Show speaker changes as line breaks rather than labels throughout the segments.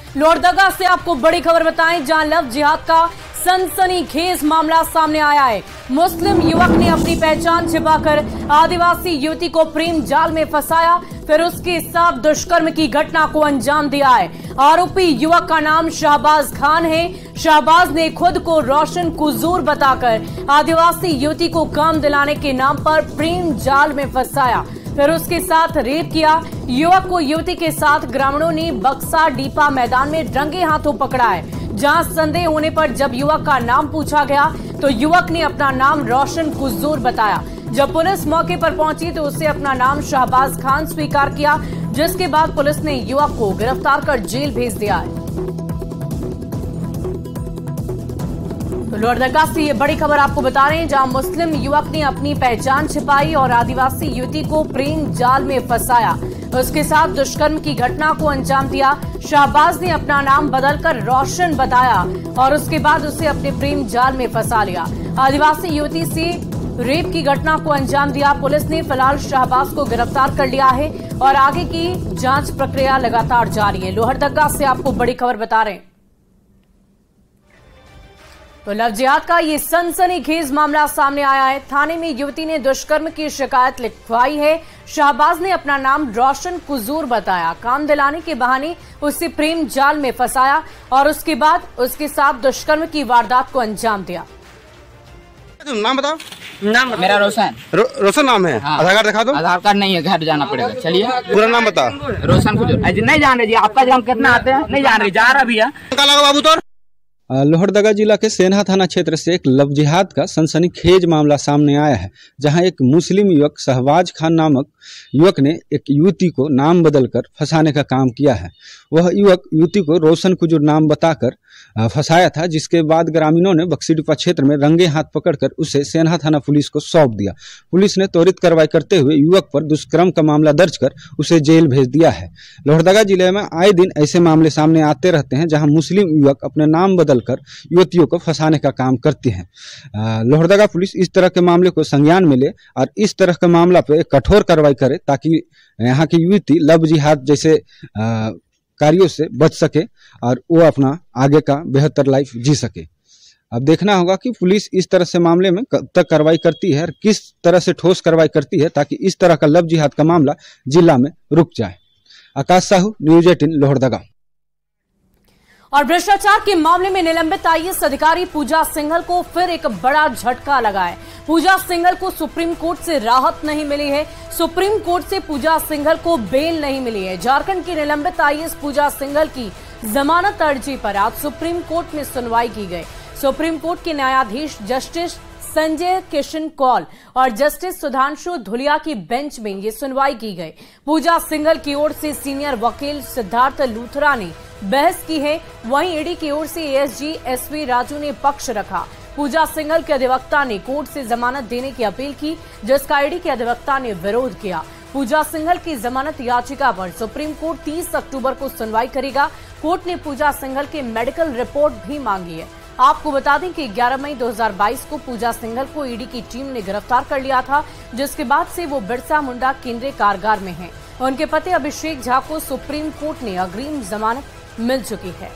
लोहरदगा से आपको बड़ी खबर बताएं, जहां लव जिहाद का सनसनीखेज मामला सामने आया है। मुस्लिम युवक ने अपनी पहचान छिपाकर आदिवासी युवती को प्रेम जाल में फंसाया, फिर उसके साथ दुष्कर्म की घटना को अंजाम दिया है। आरोपी युवक का नाम शाहबाज खान है। शाहबाज ने खुद को रोशन कुजूर बताकर आदिवासी युवती को काम दिलाने के नाम पर प्रेम जाल में फंसाया, फिर उसके साथ रेप किया। युवक को युवती के साथ ग्रामीणों ने बक्सा डीपा मैदान में रंगे हाथों पकड़ा है, जहां संदेह होने पर जब युवक का नाम पूछा गया तो युवक ने अपना नाम रोशन कुजूर बताया। जब पुलिस मौके पर पहुंची तो उसने अपना नाम शाहबाज खान स्वीकार किया, जिसके बाद पुलिस ने युवक को गिरफ्तार कर जेल भेज दिया है। तो लोहरदगा से ये बड़ी खबर आपको बता रहे हैं, जहां मुस्लिम युवक ने अपनी पहचान छिपाई और आदिवासी युवती को प्रेम जाल में फंसाया, उसके साथ दुष्कर्म की घटना को अंजाम दिया। शाहबाज ने अपना नाम बदलकर रोशन बताया और उसके बाद उसे अपने प्रेम जाल में फंसा लिया। आदिवासी युवती से रेप की घटना को अंजाम दिया। पुलिस ने फिलहाल शाहबाज को गिरफ्तार कर लिया है और आगे की जांच प्रक्रिया लगातार जारी है। लोहरदगा से आपको बड़ी खबर बता रहे हैं। तो लव जिहाद का ये सनसनीखेज मामला सामने आया है। थाने में युवती ने दुष्कर्म की शिकायत लिखवाई है। शाहबाज ने अपना नाम रोशन कुजूर बताया, काम दिलाने के बहाने उसे प्रेम जाल में फंसाया और उसके बाद उसके साथ दुष्कर्म की वारदात को अंजाम दिया।
नाम बताओ।
नाम मेरा रोशन।
रोशन नाम है।
हाँ।
आधार कार्ड दिखा दो।
आधार कार्ड नहीं है, घर जाना पड़ेगा। चलिए
पूरा नाम बता।
रोशन कुछ नहीं जान रहे जी, आपका नाम कितना आते हैं नहीं जान रहे, जा रहा भैया।
बाबू तो
लोहरदगा जिला के सेन्हा थाना क्षेत्र से एक लव जिहाद का सनसनीखेज मामला सामने आया है, जहां एक मुस्लिम युवक शहबाज खान नामक युवक ने एक युवती को नाम बदलकर फंसाने का काम किया है। वह युवक युवती को रोशन कुजूर नाम बताकर फंसाया था, जिसके बाद ग्रामीणों ने बक्सीडीपा क्षेत्र में रंगे हाथ पकड़कर उसे सेन्हा थाना पुलिस को सौंप दिया। पुलिस ने त्वरित कार्रवाई करते हुए युवक पर दुष्कर्म का मामला दर्ज कर उसे जेल भेज दिया है। लोहरदगा जिले में आए दिन ऐसे मामले सामने आते रहते हैं, जहां मुस्लिम युवक अपने नाम बदलकर युवतियों को फंसाने का काम करते हैं। लोहरदगा पुलिस इस तरह के मामले को संज्ञान में ले और इस तरह के मामला पर कठोर कार्रवाई करे, ताकि यहाँ की युवती लव जिहाद जैसे कार्यों से बच सके और वो अपना आगे का बेहतर लाइफ जी सके। अब देखना होगा कि पुलिस इस तरह से मामले में कब तक कार्रवाई करती है और किस तरह से ठोस कार्रवाई करती है, ताकि इस तरह का लव जिहाद का मामला जिला में रुक जाए। आकाश साहू, न्यूज़ 18 लोहरदगा।
और भ्रष्टाचार के मामले में निलंबित आईएएस अधिकारी पूजा सिंघल को फिर एक बड़ा झटका लगा है। पूजा सिंघल को सुप्रीम कोर्ट से राहत नहीं मिली है। सुप्रीम कोर्ट से पूजा सिंघल को बेल नहीं मिली है। झारखंड की निलंबित आईएएस पूजा सिंघल की जमानत अर्जी पर आज सुप्रीम कोर्ट में सुनवाई की गई। सुप्रीम कोर्ट के न्यायाधीश जस्टिस संजय किशन कौल और जस्टिस सुधांशु धुलिया की बेंच में ये सुनवाई की गई। पूजा सिंघल की ओर से सीनियर वकील सिद्धार्थ लूथरा ने बहस की है, वहीं ईडी की ओर से एएसजी एसवी राजू ने पक्ष रखा। पूजा सिंघल के अधिवक्ता ने कोर्ट से जमानत देने की अपील की, जिसका ईडी के अधिवक्ता ने विरोध किया। पूजा सिंघल की जमानत याचिका पर सुप्रीम कोर्ट 30 अक्टूबर को सुनवाई करेगा। कोर्ट ने पूजा सिंघल की मेडिकल रिपोर्ट भी मांगी है। आपको बता दें कि 11 मई 2022 को पूजा सिंघल को ईडी की टीम ने गिरफ्तार कर लिया था, जिसके बाद से वो बिरसा मुंडा केंद्रीय कारागार में हैं। उनके पति अभिषेक झा को सुप्रीम कोर्ट ने अग्रिम जमानत मिल चुकी है।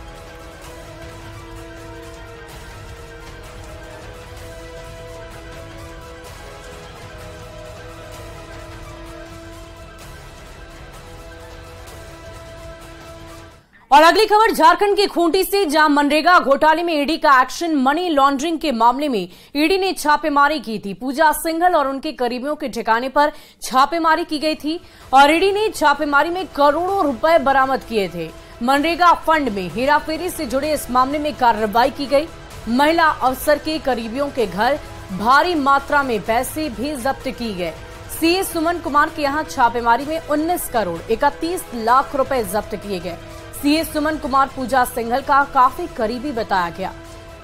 और अगली खबर झारखंड की खूंटी से, जहां मनरेगा घोटाले में ईडी का एक्शन। मनी लॉन्ड्रिंग के मामले में ईडी ने छापेमारी की थी। पूजा सिंघल और उनके करीबियों के ठिकाने पर छापेमारी की गई थी और ईडी ने छापेमारी में करोड़ों रुपए बरामद किए थे। मनरेगा फंड में हेराफेरी से जुड़े इस मामले में कार्रवाई की गई। महिला अफसर के करीबियों के घर भारी मात्रा में पैसे भी जब्त किए गए। सीए सुमन कुमार के यहां छापेमारी में 19 करोड़ 31 लाख रुपए जब्त किए गए। सीए सुमन कुमार पूजा सिंघल का काफी करीबी बताया गया।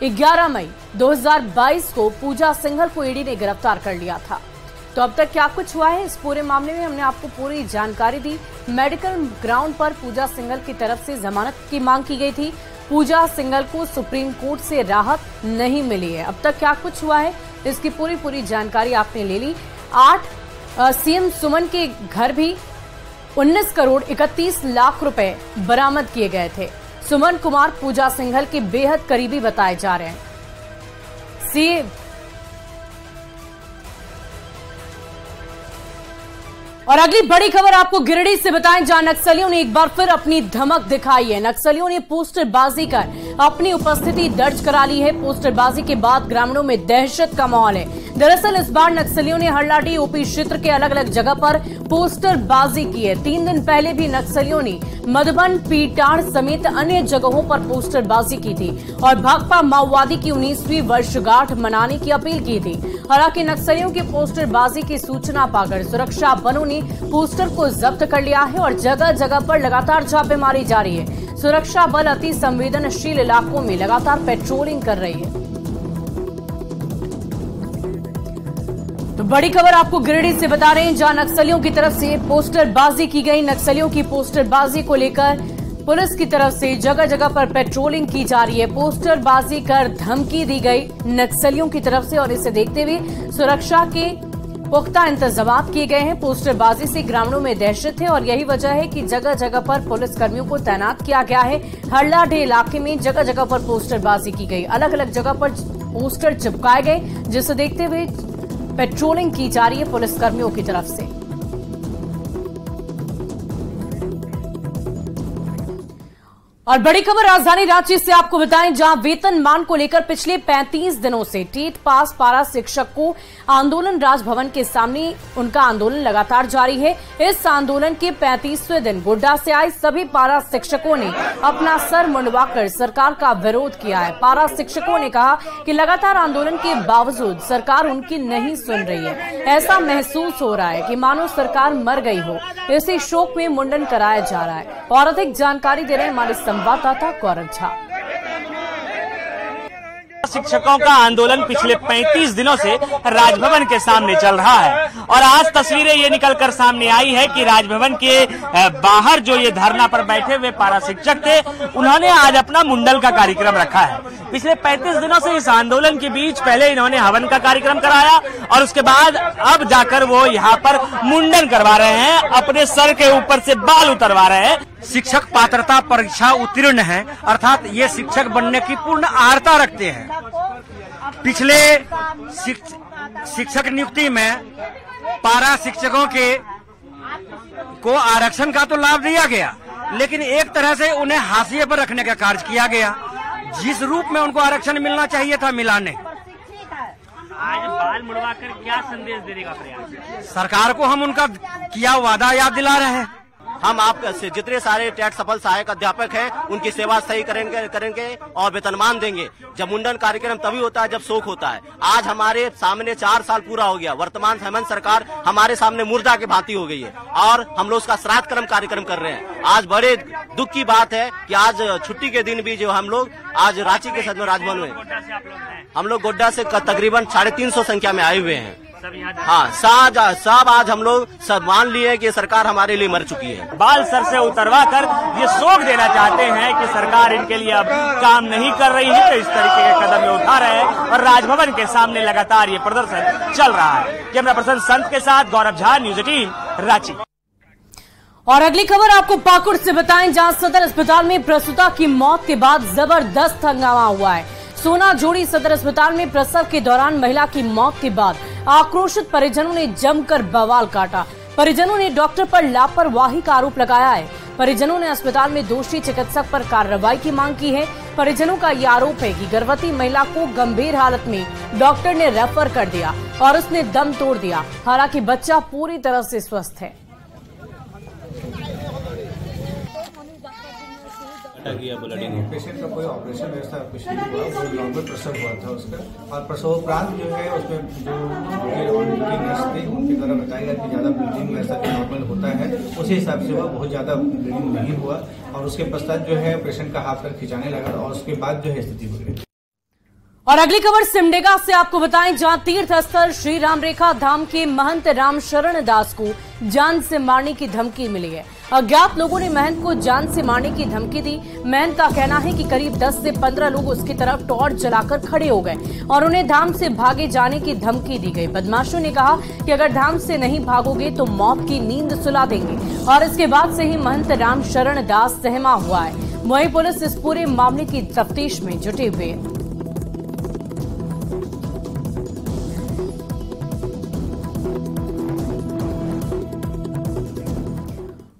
11 मई 2022 को पूजा सिंघल को ईडी ने गिरफ्तार कर लिया था। तो अब तक क्या कुछ हुआ है इस पूरे मामले में हमने आपको पूरी जानकारी दी। मेडिकल ग्राउंड पर पूजा सिंघल की तरफ से जमानत की मांग की गई थी। पूजा सिंघल को सुप्रीम कोर्ट से राहत नहीं मिली है। अब तक क्या कुछ हुआ है इसकी पूरी जानकारी आपने ले ली। 8 सीएम सुमन के घर भी 19 करोड़ 31 लाख रुपए बरामद किए गए थे। सुमन कुमार पूजा सिंघल के बेहद करीबी बताए जा रहे हैं। और अगली बड़ी खबर आपको गिरिडीह से बताएं, जहां नक्सलियों ने एक बार फिर अपनी धमक दिखाई है। नक्सलियों ने पोस्टरबाजी कर अपनी उपस्थिति दर्ज करा ली है। पोस्टरबाजी के बाद ग्रामीणों में दहशत का माहौल है। दरअसल इस बार नक्सलियों ने हल्लाडी ओपी क्षेत्र के अलग अलग जगह पर पोस्टरबाजी की है। 3 दिन पहले भी नक्सलियों ने मधुबन, पीटाड़ समेत अन्य जगहों पर पोस्टरबाजी की थी और भाकपा माओवादी की 19वीं वर्षगांठ मनाने की अपील की थी। हालांकि नक्सलियों की पोस्टरबाजी की सूचना पाकर सुरक्षा बलों ने पोस्टर को जब्त कर लिया है और जगह जगह पर लगातार छापेमारी जारी है। सुरक्षा बल अति संवेदनशील इलाकों में लगातार पेट्रोलिंग कर रही है। तो बड़ी खबर आपको गिरिडीह से बता रहे हैं, जहां नक्सलियों की तरफ से पोस्टरबाजी की गई। नक्सलियों की पोस्टरबाजी को लेकर पुलिस की तरफ से जगह जगह पर पेट्रोलिंग की जा रही है। पोस्टरबाजी कर धमकी दी गई नक्सलियों की तरफ से और इसे देखते हुए सुरक्षा के पुख्ता इंतजाम किए गए हैं। पोस्टरबाजी से ग्रामीणों में दहशत है और यही वजह है कि जगह जगह पर पुलिस कर्मियों को तैनात किया गया है। हल्लाडे इलाके में जगह जगह पर पोस्टरबाजी की गई, अलग अलग जगह पर पोस्टर चिपकाए गए, जिसे देखते हुए पेट्रोलिंग की जा रही है पुलिस कर्मियों की तरफ से। और बड़ी खबर राजधानी रांची से आपको बताएं, जहां वेतनमान को लेकर पिछले 35 दिनों से टेट पास पारा शिक्षक को आंदोलन राजभवन के सामने उनका आंदोलन लगातार जारी है। इस आंदोलन के 35वें दिन गोड्डा से आए सभी पारा शिक्षकों ने अपना सर मुंडवाकर सरकार का विरोध किया है। पारा शिक्षकों ने कहा कि लगातार आंदोलन के बावजूद सरकार उनकी नहीं सुन रही है। ऐसा महसूस हो रहा है कि मानो सरकार मर गई हो। इसी शोक में मुंडन कराया जा रहा है। और अधिक जानकारी दे रहे हैं हमारे संवाददाता गौरव झा।
शिक्षकों का आंदोलन पिछले 35 दिनों से राजभवन के सामने चल रहा है और आज तस्वीरें ये निकलकर सामने आई है कि राजभवन के बाहर जो ये धरना पर बैठे हुए पारा शिक्षक थे, उन्होंने आज अपना मुंडन का कार्यक्रम रखा है। पिछले 35 दिनों से इस आंदोलन के बीच पहले इन्होंने हवन का कार्यक्रम कराया और उसके बाद अब जाकर वो यहाँ पर मुंडन करवा रहे हैं, अपने सर के ऊपर से बाल उतरवा रहे हैं। शिक्षक पात्रता परीक्षा उत्तीर्ण हैं, अर्थात ये शिक्षक बनने की पूर्ण आर्हता रखते हैं। पिछले शिक्षक नियुक्ति में पारा शिक्षकों को आरक्षण का तो लाभ दिया गया, लेकिन एक तरह से उन्हें हाशिए पर रखने का कार्य किया गया। जिस रूप में उनको आरक्षण मिलना चाहिए था, मिला नहीं।
आज बाल मुड़वाकर क्या संदेश देने का प्रयास?
सरकार को हम उनका किया वादा याद दिला रहे हैं।
हम आप जितने सारे टेट सफल सहायक अध्यापक हैं, उनकी सेवा सही करेंगे और वेतनमान देंगे। जब मुंडन कार्यक्रम तभी होता है जब शोक होता है। आज हमारे सामने 4 साल पूरा हो गया। वर्तमान हेमंत सरकार हमारे सामने मुर्दा के भांति हो गई है और हम लोग उसका श्राद्ध कर्म कार्यक्रम कर रहे हैं। आज बड़े दुख की बात है कि आज छुट्टी के दिन भी जो हम लोग आज रांची के सदन राजभवन में, हम लोग गोड्डा से तकरीबन 350 संख्या में आए हुए हैं। हाँ, सब आज हम लोग सब मान लिए कि सरकार हमारे लिए मर चुकी है।
बाल सर से उतरवा कर ये शोक देना चाहते हैं कि सरकार इनके लिए अब काम नहीं कर रही है, तो इस तरीके के कदम ये उठा रहे हैं और राजभवन के सामने लगातार ये प्रदर्शन चल रहा है। कैमरा पर्सन संत के साथ गौरव झा, न्यूज 18 रांची।
और अगली खबर आपको पाकुड़ से बताएं, जहां सदर अस्पताल में प्रसूता की मौत के बाद जबरदस्त हंगामा हुआ है। सोना जोड़ी सदर अस्पताल में प्रसव के दौरान महिला की मौत के बाद आक्रोशित परिजनों ने जमकर बवाल काटा। परिजनों ने डॉक्टर पर लापरवाही का आरोप लगाया है। परिजनों ने अस्पताल में दोषी चिकित्सक पर कार्रवाई की मांग की है। परिजनों का यह आरोप है कि गर्भवती महिला को गंभीर हालत में डॉक्टर ने रेफर कर दिया और उसने दम तोड़ दिया। हालांकि बच्चा पूरी तरह से स्वस्थ है।
पेशेंट का कोई ऑपरेशन ऐसा कुछ नहीं हुआ, वो नॉर्मल प्रसव हुआ था उसका। और प्रसवोपरांत जो है उसमें जो नर्स थी उनके द्वारा बताया गया कि ज्यादा ब्लीडिंग ऐसा नॉर्मल होता है, उसी हिसाब से हुआ, बहुत ज्यादा ब्लीडिंग नहीं हुआ। और उसके पश्चात जो है पेशेंट का हाथ पैर खिंचाने लगा और उसके बाद जो है स्थिति हो गई।
और अगली खबर सिमडेगा से आपको बताएं, जहां तीर्थ स्थल श्री राम रेखा धाम के महंत राम शरण दास को जान से मारने की धमकी मिली है। अज्ञात लोगों ने महंत को जान से मारने की धमकी दी। महंत का कहना है कि करीब 10 से 15 लोग उसकी तरफ टॉर्च जलाकर खड़े हो गए और उन्हें धाम से भागे जाने की धमकी दी गई। बदमाशों ने कहा कि अगर धाम से नहीं भागोगे तो मौत की नींद सुला देंगे और इसके बाद से ही महंत राम शरण दास सहमा हुआ है। वहीं पुलिस इस पूरे मामले की तफ्तीश में जुटी हुई है।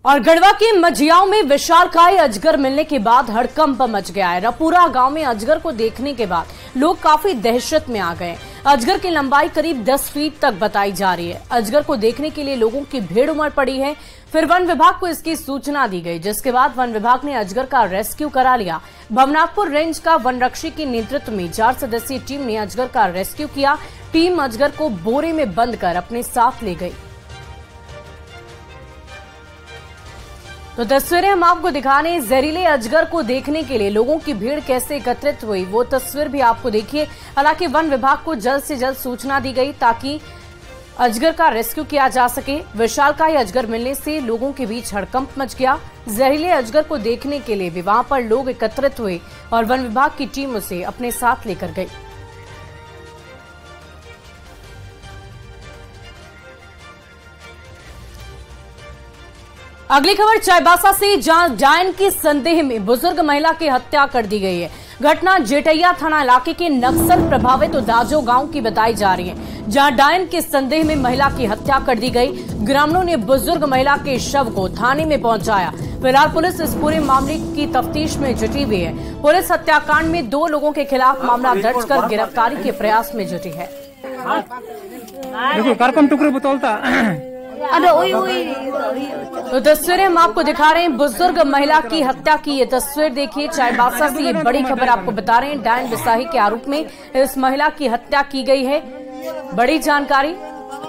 और गढ़वा के मझियाओं में विशालकाय अजगर मिलने के बाद हड़कंप मच गया है। रपुरा गांव में अजगर को देखने के बाद लोग काफी दहशत में आ गए। अजगर की लंबाई करीब 10 फीट तक बताई जा रही है। अजगर को देखने के लिए लोगों की भीड़ उमड़ पड़ी है। फिर वन विभाग को इसकी सूचना दी गई, जिसके बाद वन विभाग ने अजगर का रेस्क्यू करा लिया। भवनाथपुर रेंज का वनरक्षी के नेतृत्व में 4 सदस्यीय टीम ने अजगर का रेस्क्यू किया। टीम अजगर को बोरे में बंद कर अपने साथ ले गई। तो तस्वीरें हम आपको दिखाने, जहरीले अजगर को देखने के लिए लोगों की भीड़ कैसे एकत्रित हुई वो तस्वीर भी आपको देखिए। हालांकि वन विभाग को जल्द से जल्द सूचना दी गई ताकि अजगर का रेस्क्यू किया जा सके। विशालकाय अजगर मिलने से लोगों के बीच हड़कंप मच गया। जहरीले अजगर को देखने के लिए भी वहां पर लोग एकत्रित हुए और वन विभाग की टीम उसे अपने साथ लेकर गई। अगली खबर चाईबासा से, जहां डायन के संदेह में बुजुर्ग महिला की हत्या कर दी गई है। घटना जेटैया थाना इलाके के नक्सल प्रभावित उदाजो गांव की बताई जा रही है, जहां डायन के संदेह में महिला की हत्या कर दी गई। ग्रामीणों ने बुजुर्ग महिला के शव को थाने में पहुंचाया। फिलहाल पुलिस इस पूरे मामले की तफ्तीश में जुटी हुई है। पुलिस हत्याकांड में 2 लोगों के खिलाफ मामला दर्ज कर गिरफ्तारी के प्रयास में जुटी है। तो तस्वीरें हम आपको दिखा रहे हैं, बुजुर्ग महिला की हत्या की ये तस्वीर देखिए। चाईबासा से ये बड़ी खबर आपको बता रहे हैं, डायन बिसाही के आरोप में इस महिला की हत्या की गई है। बड़ी जानकारी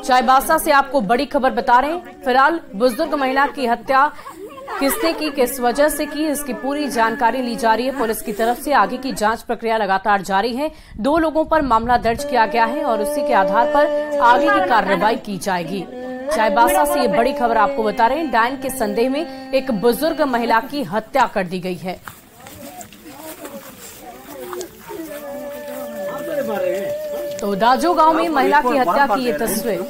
चाईबासा से आपको बड़ी खबर बता रहे हैं। फिलहाल बुजुर्ग महिला की हत्या किसने की, किस वजह से की, इसकी पूरी जानकारी ली जा रही है। पुलिस की तरफ से आगे की जांच प्रक्रिया लगातार जारी है। 2 लोगों पर मामला दर्ज किया गया है और उसी के आधार पर आगे की कार्रवाई की जाएगी। चाईबासा से ये बड़ी खबर आपको बता रहे हैं, डायन के संदेह में एक बुजुर्ग महिला की हत्या कर दी गई है। तो दाजो गांव में महिला की हत्या की ये तस्वीर।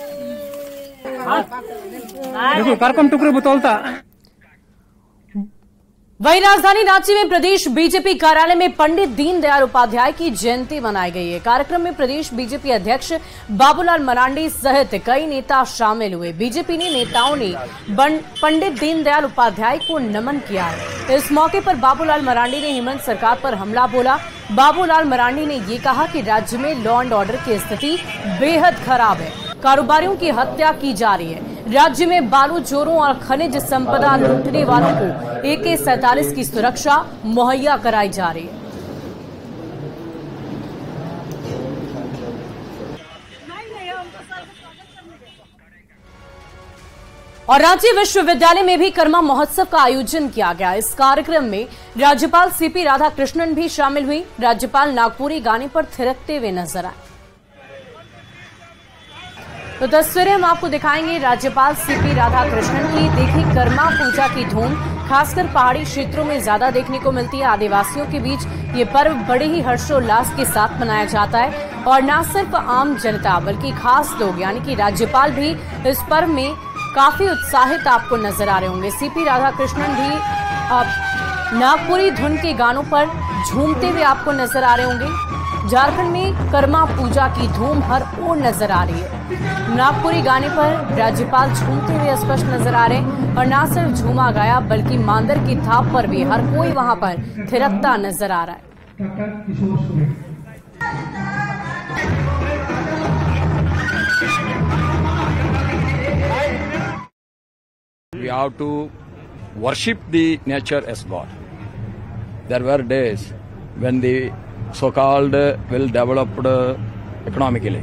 वहीं राजधानी रांची में प्रदेश बीजेपी कार्यालय में पंडित दीनदयाल उपाध्याय की जयंती मनाई गई है। कार्यक्रम में प्रदेश बीजेपी अध्यक्ष बाबूलाल मरांडी सहित कई नेता शामिल हुए। बीजेपी नेताओं ने पंडित दीनदयाल उपाध्याय को नमन किया है। इस मौके पर बाबूलाल मरांडी ने हेमंत सरकार पर हमला बोला। बाबूलाल मरांडी ने ये कहा कि राज्य में लॉ एंड ऑर्डर की स्थिति बेहद खराब है, कारोबारियों की हत्या की जा रही है, राज्य में बालू चोरों और खनिज संपदा लूटने वालों को AK-47 की सुरक्षा मुहैया कराई जा रही है। और रांची विश्वविद्यालय में भी कर्मा महोत्सव का आयोजन किया गया। इस कार्यक्रम में राज्यपाल CP राधाकृष्णन भी शामिल हुई। राज्यपाल नागपुरी गाने पर थिरकते हुए नजर आए। तो तस्वीरें हम आपको दिखाएंगे राज्यपाल CP राधाकृष्णन की। देखिए, कर्मा पूजा की धूम खासकर पहाड़ी क्षेत्रों में ज्यादा देखने को मिलती है। आदिवासियों के बीच ये पर्व बड़े ही हर्षोल्लास के साथ मनाया जाता है और न सिर्फ आम जनता बल्कि खास लोग यानी कि राज्यपाल भी इस पर्व में काफी उत्साहित आपको नजर आ रहे होंगे। CP राधाकृष्णन भी नागपुरी धुन के गानों पर झूमते हुए आपको नजर आ रहे होंगे। झारखंड में कर्मा पूजा की धूम हर ओर नजर आ रही है। नागपुरी गाने पर राज्यपाल झूमते हुए स्पष्ट नजर आ रहे हैं और न सिर्फ झूमा गाया बल्कि मांदर की थाप पर भी हर कोई वहां पर थिरकता नजर आ रहा है।
We have to worship the nature as God. There were days when the so-called well-developed economically.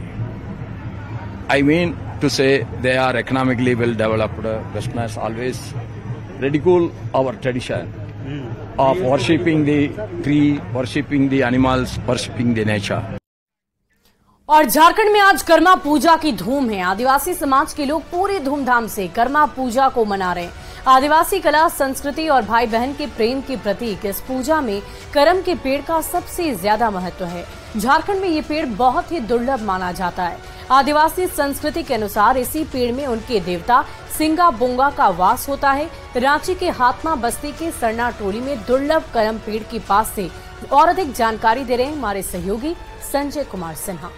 I mean to say they are economically well-developed. Westerners always ridicule our tradition of worshipping the tree, worshipping the animals, worshipping the nature.
और झारखंड में आज कर्मा पूजा की धूम है। आदिवासी समाज के लोग पूरी धूमधाम से कर्मा पूजा को मना रहे हैं। आदिवासी कला, संस्कृति और भाई बहन के प्रेम के प्रतीक इस पूजा में करम के पेड़ का सबसे ज्यादा महत्व है। झारखंड में ये पेड़ बहुत ही दुर्लभ माना जाता है। आदिवासी संस्कृति के अनुसार इसी पेड़ में उनके देवता सिंगा बोंगा का वास होता है। रांची के हातमा बस्ती के सरना टोली में दुर्लभ करम पेड़ के पास से और अधिक जानकारी दे रहे हैं हमारे सहयोगी संजय कुमार सिन्हा।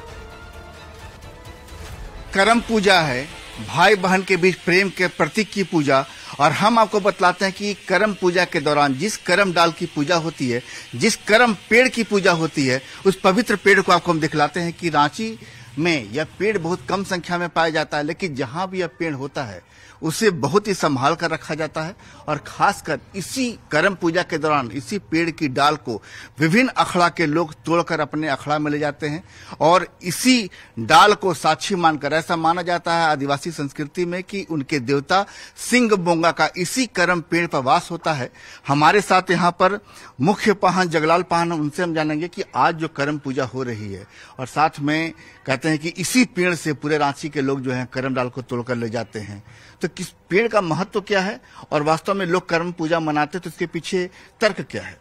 करम पूजा है, भाई बहन के बीच प्रेम के प्रतीक की पूजा। और हम आपको बतलाते हैं कि करम पूजा के दौरान जिस करम डाल की पूजा होती है, जिस करम पेड़ की पूजा होती है, उस पवित्र पेड़ को आपको हम दिखलाते हैं कि रांची में यह पेड़ बहुत कम संख्या में पाया जाता है, लेकिन जहां भी यह पेड़ होता है उसे बहुत ही संभाल कर रखा जाता है। और खासकर इसी करम पूजा के दौरान इसी पेड़ की डाल को विभिन्न अखड़ा के लोग तोड़कर अपने अखड़ा में ले जाते हैं और इसी डाल को साक्षी मानकर ऐसा माना जाता है आदिवासी संस्कृति में कि उनके देवता सिंग बोंगा का इसी करम पेड़ पर वास होता है। हमारे साथ यहाँ पर मुख्य पाहन जगलाल पाहन, उनसे हम जानेंगे कि आज जो करम पूजा हो रही है और साथ में कहते हैं कि इसी पेड़ से पूरे रांची के लोग जो है करम डाल को तोड़कर ले जाते हैं, तो किस पेड़ का महत्व क्या है और वास्तव में लोग करम पूजा मनाते तो इसके पीछे तर्क क्या है?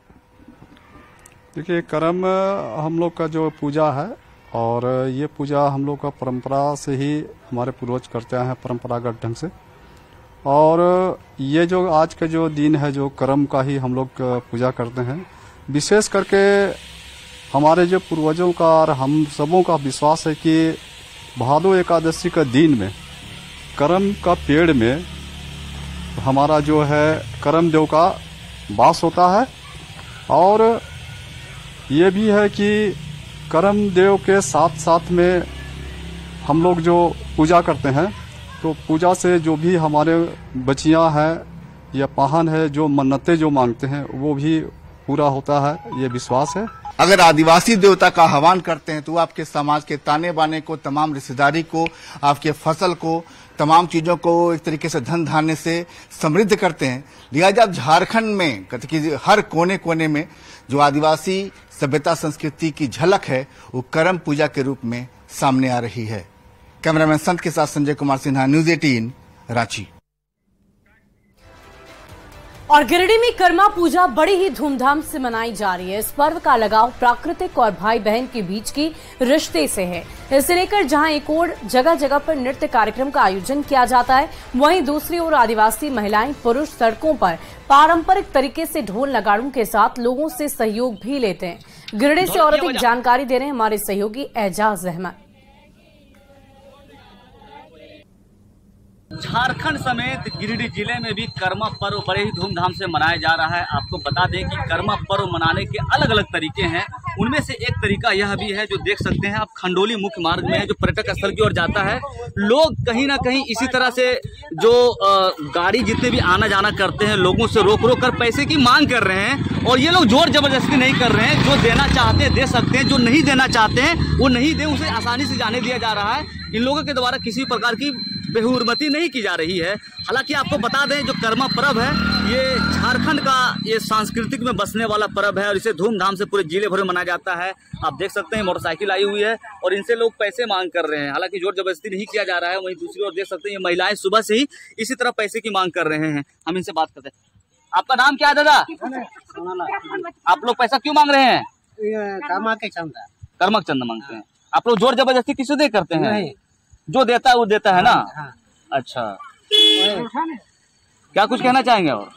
देखिए, करम हम लोग का जो पूजा है और ये पूजा हम लोग का परंपरा से ही हमारे पूर्वज करते हैं, परंपरागत ढंग से। और ये जो आज का जो दिन है जो करम का ही हम लोग पूजा करते हैं। विशेष करके हमारे जो पूर्वजों का और हम सबों का विश्वास है कि भादो एकादशी का दिन में करम का पेड़ में हमारा जो है करम देव का वास होता है। और ये भी है कि करम देव के साथ साथ में हम लोग जो पूजा करते हैं तो पूजा से जो भी हमारे बच्चियां हैं या पाहन है जो मन्नतें जो मांगते हैं वो भी पूरा होता है, ये विश्वास है।
अगर आदिवासी देवता का आह्वान करते हैं तो वो आपके समाज के ताने बाने को, तमाम रिश्तेदारी को, आपके फसल को, तमाम चीजों को एक तरीके से धन धान्य से समृद्ध करते हैं। लिहाजा झारखंड में कि हर कोने कोने में जो आदिवासी सभ्यता संस्कृति की झलक है वो करम पूजा के रूप में सामने आ रही है। कैमरामैन संत के साथ संजय कुमार सिन्हा, न्यूज 18 रांची।
और गिरिडीह में कर्मा पूजा बड़ी ही धूमधाम से मनाई जा रही है। इस पर्व का लगाव प्राकृतिक और भाई बहन के बीच की रिश्ते से है। इसे लेकर जहां एक ओर जगह जगह पर नृत्य कार्यक्रम का आयोजन किया जाता है, वहीं दूसरी ओर आदिवासी महिलाएं पुरुष सड़कों पर पारंपरिक तरीके से ढोल नगाड़ों के साथ लोगों से सहयोग भी लेते हैं। गिरिडीह से और अधिक जानकारी दे रहे हैं हमारे सहयोगी एजाज अहमद।
झारखंड समेत गिरिडीह जिले में भी कर्मा पर्व बड़े ही धूमधाम से मनाया जा रहा है। आपको बता दें कि कर्मा पर्व मनाने के अलग अलग तरीके हैं। उनमें से एक तरीका यह भी है जो देख सकते हैं आप, खंडोली मुख्य मार्ग में है जो पर्यटक स्थल की ओर जाता है। लोग कहीं ना कहीं इसी तरह से जो गाड़ी जितने भी आना जाना करते हैं लोगों से रोक रोक कर पैसे की मांग कर रहे हैं। और ये लोग जोर जबरदस्ती नहीं कर रहे हैं, जो देना चाहते हैं दे सकते हैं, जो नहीं देना चाहते हैं वो नहीं दे, उसे आसानी से जाने दिया जा रहा है। इन लोगों के द्वारा किसी प्रकार की बेहुरमती नहीं की जा रही है। हालांकि आपको बता दें जो कर्मा पर्व है ये झारखंड का ये सांस्कृतिक में बसने वाला पर्व है और इसे धूमधाम से पूरे जिले भर में मनाया जाता है। आप देख सकते हैं मोटरसाइकिल आई हुई है और इनसे लोग पैसे मांग कर रहे हैं। हालांकि जोर जबरदस्ती नहीं किया जा रहा है। वहीं दूसरी ओर देख सकते हैं ये महिलाएं सुबह से ही इसी तरह पैसे की मांग कर रहे हैं। हम इनसे बात करते हैं। आपका नाम क्या है दादा? आप लोग पैसा क्यों मांग रहे हैं? कर्मक चंदा मांगते हैं। आप लोग जोर जबरदस्ती किसी दे करते हैं? जो देता है वो देता है ना। अच्छा, क्या कुछ कहना चाहेंगे? और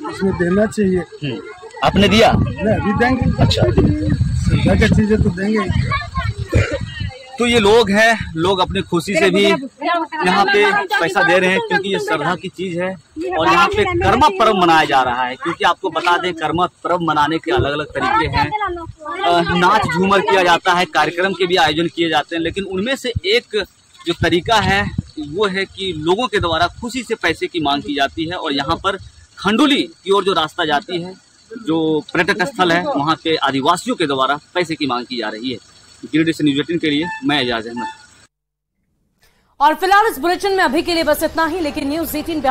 उसमें देना चाहिए।
आपने दिया?
नहीं, देंगे।
अच्छा,
चीजें तो देंगे।
तो ये लोग हैं, लोग अपनी खुशी से भी यहाँ पे पैसा दे रहे हैं क्योंकि ये श्रद्धा की चीज है। और यहाँ पे कर्मा पर्व मनाया जा रहा है क्योंकि आपको बता दें कर्मा पर्व मनाने के अलग अलग तरीके हैं। नाच झूमर किया जाता है, कार्यक्रम के भी आयोजन किए जाते हैं, लेकिन उनमें से एक जो तरीका है वो है कि लोगों के द्वारा खुशी से पैसे की मांग की जाती है। और यहाँ पर खंडोली की ओर जो रास्ता जाती है, जो पर्यटक स्थल है, वहाँ के आदिवासियों के द्वारा पैसे की मांग की जा रही है। गिरिडीह से न्यूज 18 के लिए मैं एजाज अहमद।
और फिलहाल इस बुलेटिन में अभी के लिए बस इतना ही, लेकिन न्यूज 18